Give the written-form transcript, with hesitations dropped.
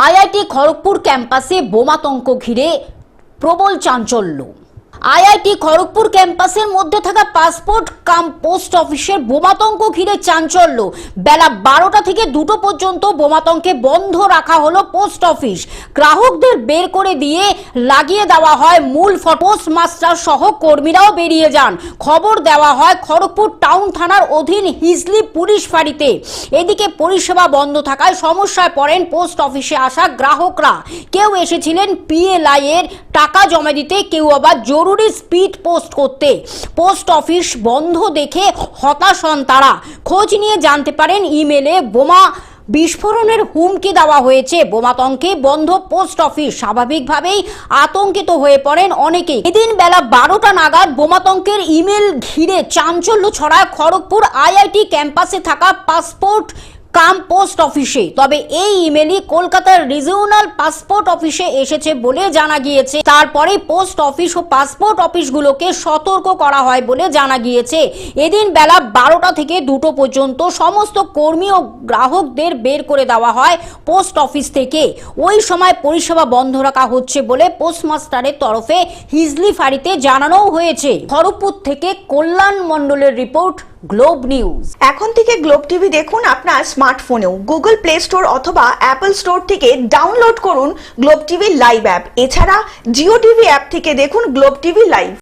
IIT Kharagpur ক্যাম্পাসে বোমাতঙ্ক ঘিরে প্রবল চাঞ্চল্য। আইআইটি খড়গপুর ক্যাম্পাসের মধ্যে থাকা পাসপোর্ট কাম পোস্ট অফিসের বোমাতঙ্ক ঘিরে চাঞ্চল্য। বেলা 12টা থেকে 2টো পর্যন্ত বোমাতঙ্কে বন্ধ রাখা হলো পোস্ট অফিস। গ্রাহকদের বের করে দিয়ে লাগিয়ে দেওয়া হয় মূল পোস্ট মাস্টার সহ কর্মীরাও বেরিয়ে যান। খবর দেওয়া হয় খড়গপুর টাউন থানার অধীন হিজলি পুলিশ ফাঁড়িতে। এদিকে পরিষেবা বন্ধ থাকায় সমস্যায় পড়েন পোস্ট অফিসে আসা গ্রাহকরা। কেউ এসেছিলেন পিএলআই এর টাকা জমা দিতে, কেউ আবার জরুরি স্পিড পোস্ট করতে। পোস্ট অফিস বন্ধ দেখে হতাশ হন তারা। খোঁজ নিয়ে জানতে পারেন ইমেলে বোমা বিস্ফোরণের হুমকি দেওয়া হয়েছে। বোমাতঙ্কে বন্ধ পোস্ট অফিস। স্বাভাবিকভাবেই আতঙ্কিত হয়ে পড়েন অনেকেই। এদিন বেলা 12টা নাগাদ বোমাতঙ্কের ইমেল ঘিরে চাঞ্চল্য ছড়ায় খড়গপুর আইআইটি ক্যাম্পাসে থাকা পাসপোর্ট কাম পোস্ট অফিসে। তবে এই ইমেলই কলকাতার রিজিওনাল পাসপোর্ট অফিসে এসেছে বলে জানা গিয়েছে। তারপরে পোস্ট অফিস ও পাসপোর্ট অফিসগুলোকে সতর্ক করা হয় বলে জানা গিয়েছে। এদিন বেলা 12টা থেকে 2টো পর্যন্ত সমস্ত কর্মী ও গ্রাহকদের বের করে দেওয়া হয় পোস্ট অফিস থেকে। ওই সময় পরিষেবা বন্ধ রাখা হচ্ছে বলে পোস্টমাস্টারের তরফে হিজলি ফাঁড়িতে জানানো হয়েছে। খড়গপুর থেকে কল্যাণ মণ্ডলের রিপোর্ট, গ্লোব নিউজ। এখন থেকে গ্লোব টিভি দেখুন আপনার স্মার্টফোনেও। গুগল প্লে স্টোর অথবা অ্যাপল স্টোর থেকে ডাউনলোড করুন গ্লোব টিভি লাইভ অ্যাপ। এছাড়া জিও টিভি অ্যাপ থেকে দেখুন গ্লোব টিভি লাইভ।